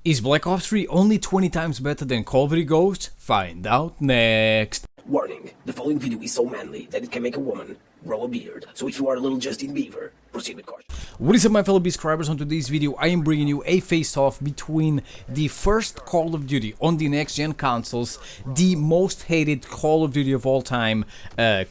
Is Black Ops 3 only 20 times better than Call of Duty Ghosts? Find out next. Warning, the following video is so manly that it can make a woman grow a beard. So if you are a little Justin Bieber, proceed with caution. What is up, my fellow subscribers? On today's video I am bringing you a face-off between the first Call of Duty on the next-gen consoles, the most hated Call of Duty of all time,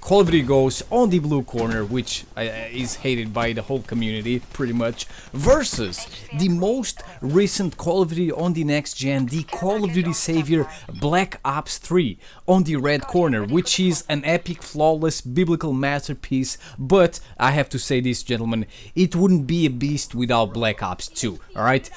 Call of Duty Ghosts on the blue corner, which is hated by the whole community pretty much, versus the most recent Call of Duty on the next-gen, the Call of Duty Savior Black Ops 3 on the red corner, which is an epic, flawless, biblical masterpiece. But I have to say this, gentlemen, it wouldn't be a beast without Black Ops 2, alright?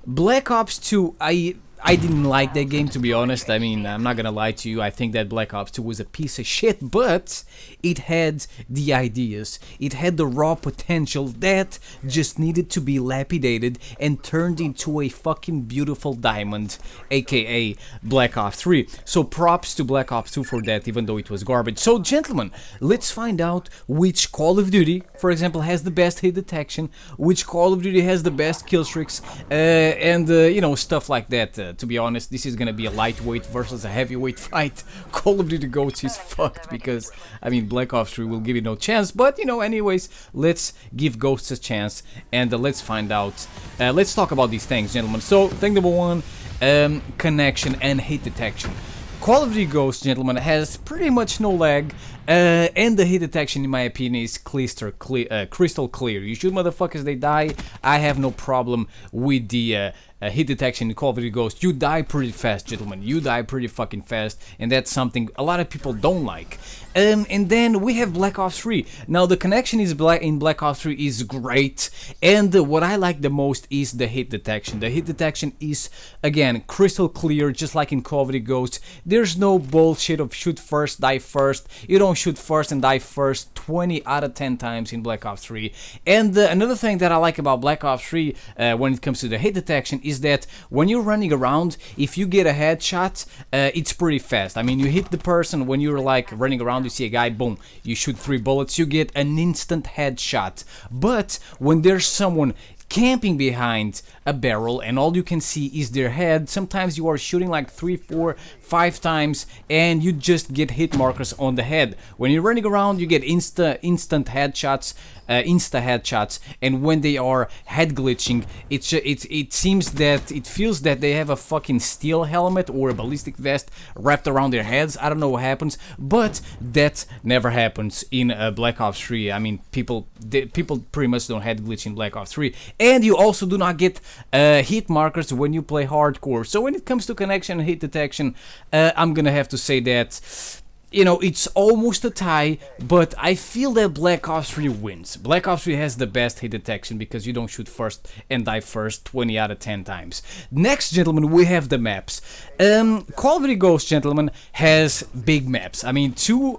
Black Ops 2, I didn't like that game, to be honest. I mean, I'm not gonna lie to you, I think that Black Ops 2 was a piece of shit, but it had the ideas, it had the raw potential that just needed to be lapidated and turned into a fucking beautiful diamond, aka Black Ops 3. So props to Black Ops 2 for that, even though it was garbage. So gentlemen, let's find out which Call of Duty, for example, has the best hit detection, which Call of Duty has the best kill streaks, and you know, stuff like that. To be honest, this is gonna be a lightweight versus a heavyweight fight. Call of Duty Ghosts is fucked because, I mean, Black Ops 3 will give you no chance, but you know, anyways, let's give Ghosts a chance and let's find out. Let's talk about these things, gentlemen. So, thing number one, connection and hit detection. Call of Duty Ghosts, gentlemen, has pretty much no lag, and the hit detection, in my opinion, is crystal clear. You shoot motherfuckers, they die. I have no problem with the hit detection in Call of Duty Ghosts. You die pretty fast, gentlemen. You die pretty fucking fast, and that's something a lot of people don't like. And then we have Black Ops 3. Now, the connection in Black Ops 3 is great, and what I like the most is the hit detection. The hit detection is, again, crystal clear, just like in Call of Duty Ghosts. There's no bullshit of shoot first, die first. You don't shoot first and die first 20 out of 10 times in Black Ops 3. And another thing that I like about Black Ops 3 when it comes to the hit detection is that when you're running around, if you get a headshot, it's pretty fast. I mean, you hit the person when you're like running around, you see a guy, boom, you shoot 3 bullets, you get an instant headshot. But when there's someone camping behind a barrel and all you can see is their head, sometimes you are shooting like 3, 4, 5 times and you just get hit markers on the head. When you're running around, you get instant headshots, insta headshots, and when they are head glitching, it seems that it feels that they have a fucking steel helmet or a ballistic vest wrapped around their heads. I don't know what happens, but that never happens in Black Ops 3. I mean, people pretty much don't head glitch in Black Ops 3. And you also do not get hit markers when you play hardcore. So when it comes to connection and hit detection, I'm gonna have to say that, you know, it's almost a tie, but I feel that Black Ops 3 wins. Black Ops 3 has the best hit detection because you don't shoot first and die first 20 out of 10 times. Next, gentlemen, we have the maps. Call of Duty Ghosts, gentlemen, has big maps. I mean, two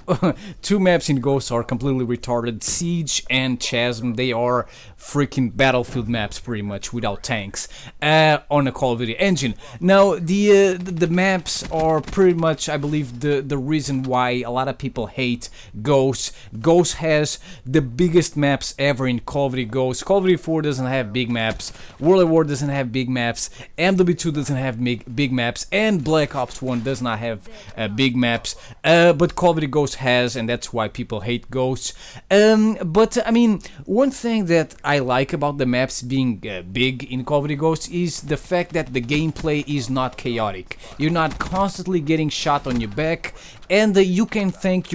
maps in Ghosts are completely retarded. Siege and Chasm, they are freaking battlefield maps pretty much without tanks on a Call of Duty engine. Now, the maps are pretty much, I believe, the reason why a lot of people hate Ghosts. Ghosts has the biggest maps ever in Call of Duty Ghosts. Call of Duty 4 doesn't have big maps, World at War doesn't have big maps, MW2 doesn't have big maps, and Black Ops 1 does not have big maps, but Call of Duty Ghosts has, and that's why people hate Ghosts. But I mean, one thing that I like about the maps being big in Call of Duty Ghosts is the fact that the gameplay is not chaotic. You're not constantly getting shot on your back, and you can think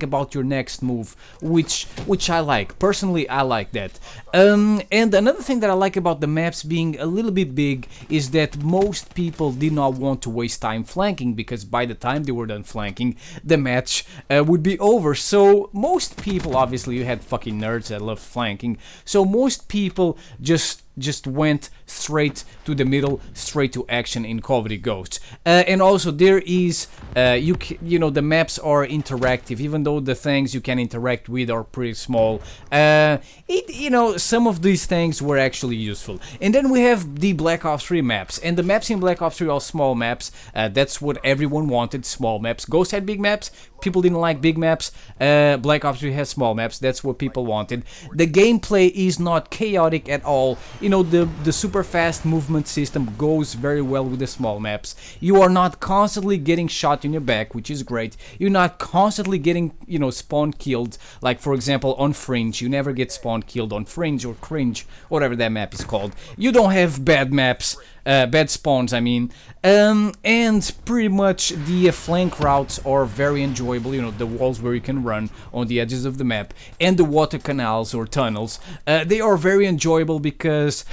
about your next move, which I like. Personally, I like that. And another thing that I like about the maps being a little bit big is that most people did not want to waste time flanking, because by the time they were done flanking, the match would be over. So most people, obviously, you had fucking nerds that love flanking, so most people just went straight to the middle, straight to action in Call of Duty Ghosts. And also there is, you know, the maps are interactive, even though the things you can interact with are pretty small. You know, some of these things were actually useful. And then we have the Black Ops 3 maps, and the maps in Black Ops 3 are small maps. That's what everyone wanted, small maps. Ghosts had big maps, People didn't like big maps. Black Ops 3 has small maps. That's what people wanted. The gameplay is not chaotic at all. You know, the super fast movement system goes very well with the small maps. You are not constantly getting shot in your back, which is great. You're not constantly getting, you know, spawn killed. Like, for example, on Fringe. You never get spawn killed on Fringe or Cringe, whatever that map is called. You don't have bad maps. Bad spawns, I mean, and pretty much the flank routes are very enjoyable, you know, the walls where you can run on the edges of the map, and the water canals or tunnels, they are very enjoyable because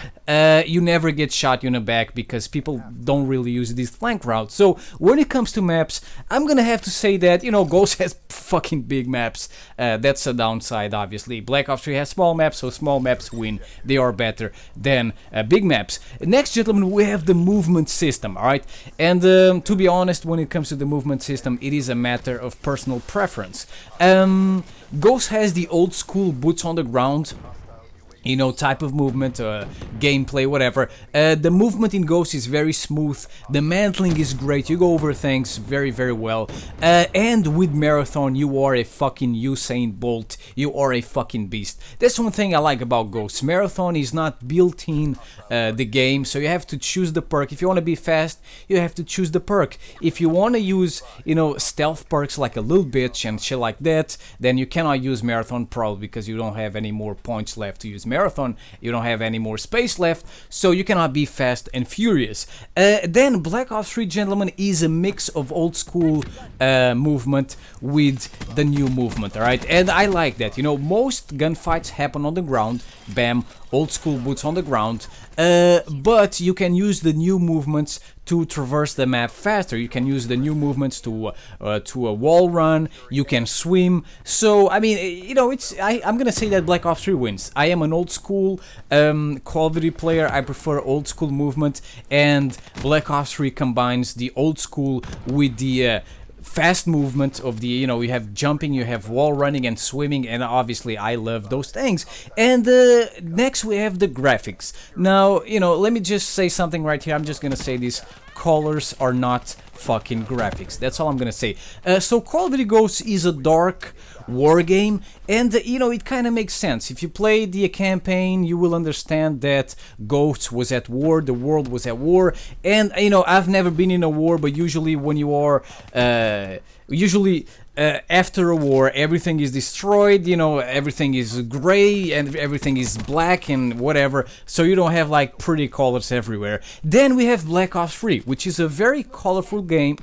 you never get shot in the back because people don't really use these flank routes. So when it comes to maps, I'm gonna have to say that, you know, Ghost has fucking big maps. That's a downside, obviously. Black Ops 3 has small maps, so small maps win. They are better than big maps. Next, gentlemen, we have the movement system, alright? And to be honest, when it comes to the movement system, it is a matter of personal preference. Ghost has the old school boots on the ground, you know, type of movement, gameplay, whatever. The movement in Ghost is very smooth, the mantling is great, you go over things very, very well. And with Marathon, you are a fucking Usain Bolt, you are a fucking beast. That's one thing I like about Ghost. Marathon is not built in the game, so you have to choose the perk. If you want to be fast, you have to choose the perk. If you want to use, you know, stealth perks like a little bitch and shit like that, then you cannot use Marathon probably because you don't have any more points left to use Marathon, you don't have any more space left, so you cannot be fast and furious. Then Black Ops 3, gentlemen, is a mix of old school movement with the new movement, alright? And I like that, you know, most gunfights happen on the ground, bam, old school boots on the ground, but you can use the new movements to traverse the map faster. You can use the new movements to a wall run, you can swim. So I mean, you know, I'm gonna say that Black Ops 3 wins. I am an old school Call of Duty player. I prefer old school movement, and Black Ops 3 combines the old school with the fast movement of the, you know, you have jumping, you have wall running and swimming, and obviously I love those things. And next we have the graphics. Now, you know, let me just say something right here. I'm just gonna say this: colors are not fucking graphics. That's all I'm gonna say. So Call of Duty Ghosts is a dark war game, and you know, it kind of makes sense. If you play the campaign, you will understand that Ghosts was at war, the world was at war, and you know, I've never been in a war, but usually when you are after a war, everything is destroyed, you know, everything is gray and everything is black and whatever, so you don't have like pretty colors everywhere. Then we have Black Ops 3, which is a very colorful game.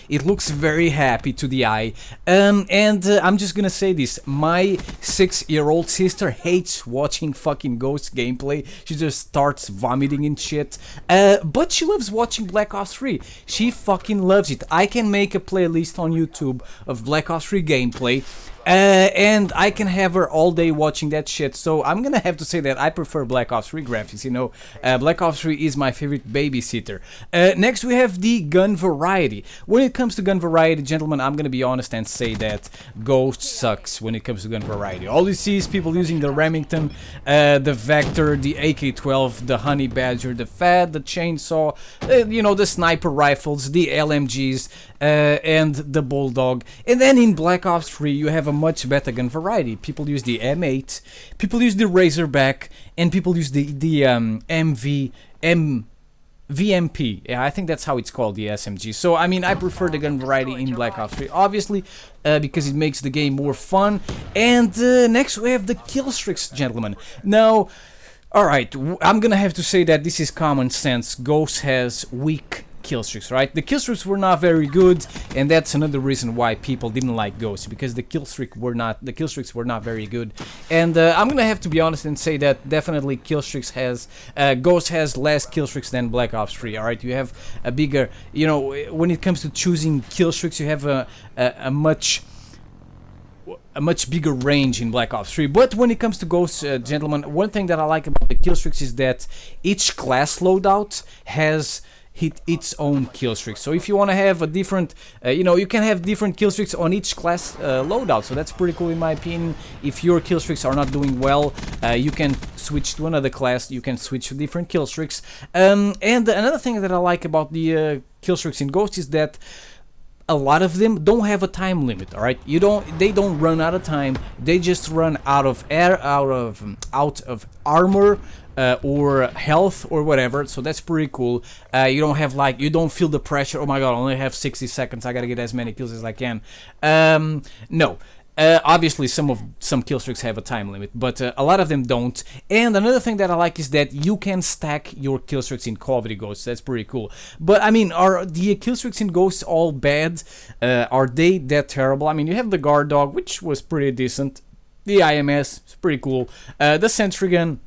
It looks very happy to the eye, and I'm just gonna say this: my 6-year-old sister hates watching fucking Ghost gameplay. She just starts vomiting and shit, but she loves watching Black Ops 3. She fucking loves it. I can make a playlist on YouTube of Black Ops 3 gameplay, and I can have her all day watching that shit. So I'm gonna have to say that I prefer Black Ops 3 graphics, you know. Black Ops 3 is my favorite babysitter. Next we have the gun variety. When it comes to gun variety, gentlemen, I'm gonna be honest and say that Ghost sucks when it comes to gun variety. All you see is people using the Remington, the Vector, the AK-12, the Honey Badger, the FAD, the chainsaw, you know, the sniper rifles, the LMGs, and the Bulldog. And then in Black Ops 3 you have a much better gun variety. People use the M8, people use the Razorback, and people use the VMP. Yeah, I think that's how it's called, the SMG. So I mean, I prefer the gun variety in Black Ops 3, obviously, because it makes the game more fun. And next we have the Killstreaks, gentlemen. Now, alright, I'm gonna have to say that this is common sense. Ghost has weak killstreaks, right? The killstreaks were not very good, and that's another reason why people didn't like Ghost, because the killstreaks were not very good. And I'm gonna have to be honest and say that definitely Ghost has less killstreaks than Black Ops 3. All right, you have a bigger, you know, when it comes to choosing killstreaks, you have a much bigger range in Black Ops 3. But when it comes to Ghosts, gentlemen, one thing that I like about the killstreaks is that each class loadout has its own killstreak. So if you want to have a different, you know, you can have different killstreaks on each class loadout. So that's pretty cool in my opinion. If your killstreaks are not doing well, you can switch to another class. You can switch to different killstreaks. And another thing that I like about the killstreaks in Ghost is that a lot of them don't have a time limit. All right, they don't run out of time. They just run out of air, out of armor, or health or whatever. So that's pretty cool. You don't have like, you don't feel the pressure. Oh my god, I only have 60 seconds. I gotta get as many kills as I can. No. Obviously, some kill streaks have a time limit, but a lot of them don't. And another thing that I like is that you can stack your kill streaks in Call of Duty Ghosts. That's pretty cool. But I mean, are the kill streaks in Ghosts all bad? Are they that terrible? I mean, you have the guard dog, which was pretty decent. The IMS is pretty cool. The sentry gun,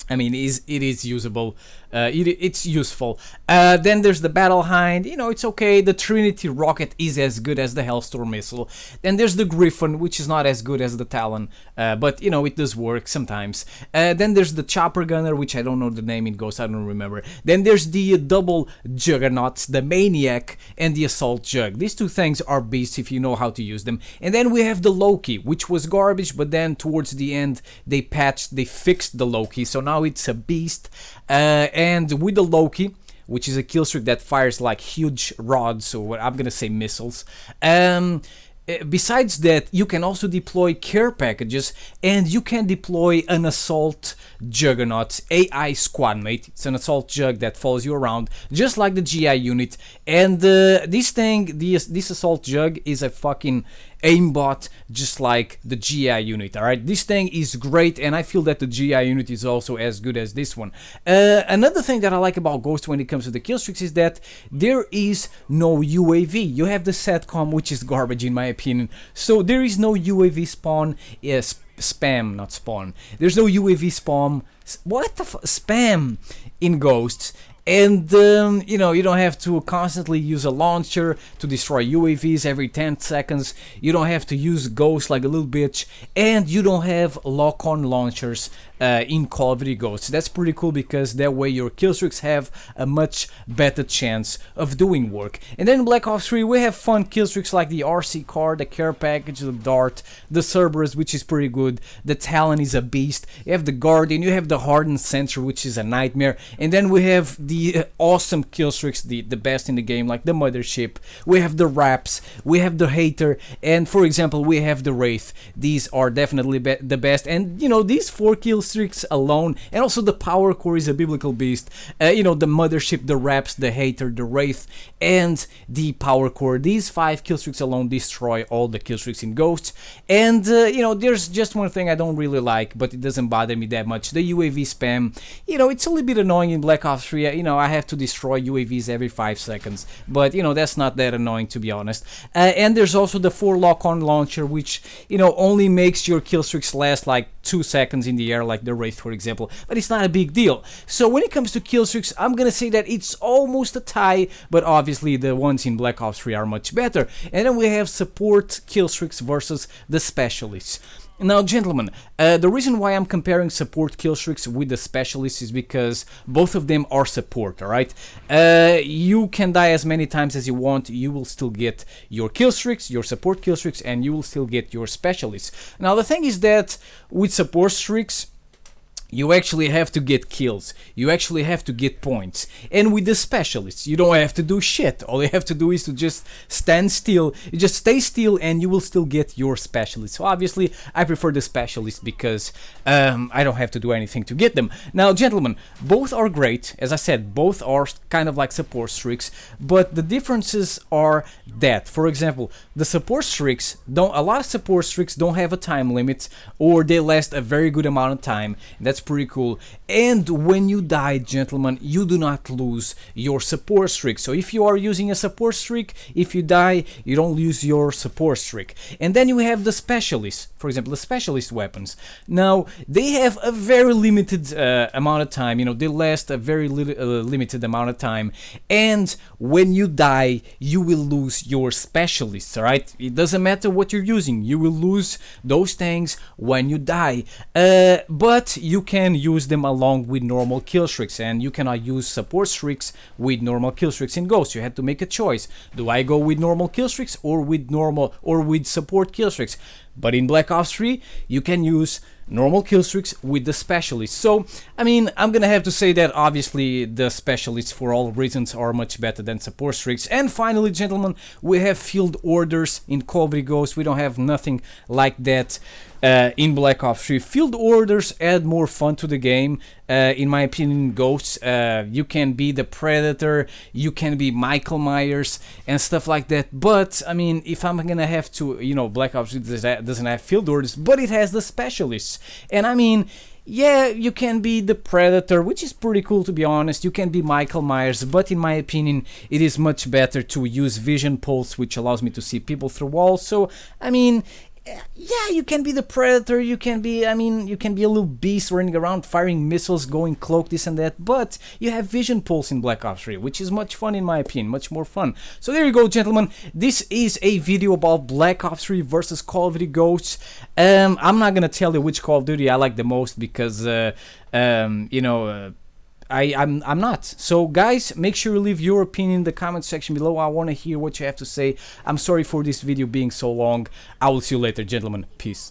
I mean, it is usable. It's useful. Then there's the Battle Hind. You know, it's okay. The Trinity rocket is as good as the Hellstorm missile. Then there's the Griffin, which is not as good as the Talon, but you know, it does work sometimes. Then there's the Chopper Gunner, which I don't know the name in Ghost. I don't remember. Then there's the double Juggernauts, the Maniac, and the Assault Jug. These two things are beasts if you know how to use them. And then we have the Loki, which was garbage, but then towards the end they fixed the Loki, so now it's a beast. And with the Loki, which is a kill streak that fires like huge rods, or what I'm gonna say missiles. Besides that, you can also deploy care packages, and you can deploy an assault juggernaut, AI squad mate. It's an assault jug that follows you around, just like the GI unit. And this assault jug is a fucking aimbot, just like the GI unit. Alright, this thing is great, and I feel that the GI unit is also as good as this one. Another thing that I like about Ghost when it comes to the kill streaks is that there is no UAV. You have the SATCOM, which is garbage in my opinion. So there is no UAV spawn. Spam, not spawn. There's no UAV spawn. What the spam in Ghosts. And you know, you don't have to constantly use a launcher to destroy UAVs every 10 seconds. You don't have to use Ghosts like a little bitch, and you don't have lock-on launchers in Call of Duty Ghosts. That's pretty cool, because that way your kill streaks have a much better chance of doing work. And then in Black Ops 3 we have fun kill streaks like the RC car, the care package, the Dart, the Cerberus, which is pretty good. The Talon is a beast. You have the Guardian, you have the Hardened Sentry, which is a nightmare. And then we have the awesome kill streaks, the best in the game, like the Mothership. We have the Raps, we have the Hater, and for example we have the Wraith. These are definitely the best. And you know, these 4 kill streaks alone, and also the Power Core is a biblical beast. You know, the Mothership, the Raps, the Hater, the Wraith, and the Power Core. These 5 kill streaks alone destroy all the kill streaks in Ghosts. And you know, there's just one thing I don't really like, but it doesn't bother me that much: the UAV spam. You know, it's a little bit annoying in Black Ops 3. You know, I have to destroy UAVs every 5 seconds, but you know, that's not that annoying, to be honest. And there's also the 4 lock-on launcher, which, you know, only makes your kill streaks last like 2 seconds in the air, like the Wraith for example, but it's not a big deal. So when it comes to kill streaks, I'm gonna say that it's almost a tie, but obviously the ones in Black Ops 3 are much better. And then we have support kill streaks versus the specialists. Now, gentlemen, the reason why I'm comparing support kill streaks with the specialists is because both of them are support, alright? You can die as many times as you want, you will still get your kill streaks, your support kill streaks, and you will still get your specialists. Now, the thing is that with support streaks, you actually have to get kills, you actually have to get points. And with the specialists, you don't have to do shit. All you have to do is to just stand still. You just stay still and you will still get your specialists. So obviously I prefer the specialists because I don't have to do anything to get them. Now, gentlemen, both are great. As I said, both are kind of like support streaks, but the differences are that, for example, the support streaks a lot of support streaks don't have a time limit, or they last a very good amount of time. That's pretty cool. And when you die, gentlemen, you do not lose your support streak. So if you are using a support streak, if you die, you don't lose your support streak. And then you have the specialists, for example, the specialist weapons. Now, they have a very limited amount of time, you know, they last a very limited amount of time. And when you die, you will lose your specialists, alright? It doesn't matter what you're using, you will lose those things when you die. But you can use them along with normal kill streaks, and you cannot use support streaks with normal kill streaks in Ghost. You had to make a choice. Do I go with normal kill streaks or with support kill streaks? But in Black Ops 3, you can use normal kill streaks with the specialists. So, I mean, I'm gonna have to say that obviously the specialists for all reasons are much better than support streaks. And finally, gentlemen, we have field orders in Call of Duty Ghosts. We don't have nothing like that in Black Ops 3. Field orders add more fun to the game. In my opinion, Ghosts, you can be the Predator, you can be Michael Myers and stuff like that. But I mean, if I'm gonna have to, you know, Black Ops 3 doesn't have field orders, but it has the specialists. And I mean, yeah, you can be the Predator, which is pretty cool, to be honest. You can be Michael Myers, but in my opinion, it is much better to use Vision Pulse, which allows me to see people through walls. So, I mean, yeah, you can be the Predator, you can be, I mean, you can be a little beast running around firing missiles, going cloak, this and that, but you have Vision Pulse in Black Ops 3, which is much fun in my opinion, much more fun. So there you go, gentlemen. This is a video about Black Ops 3 versus Call of Duty Ghosts. I'm not gonna tell you which Call of Duty I like the most because, you know, I'm not. So guys, make sure you leave your opinion in the comment section below. I want to hear what you have to say. I'm sorry for this video being so long. I will see you later, gentlemen. Peace.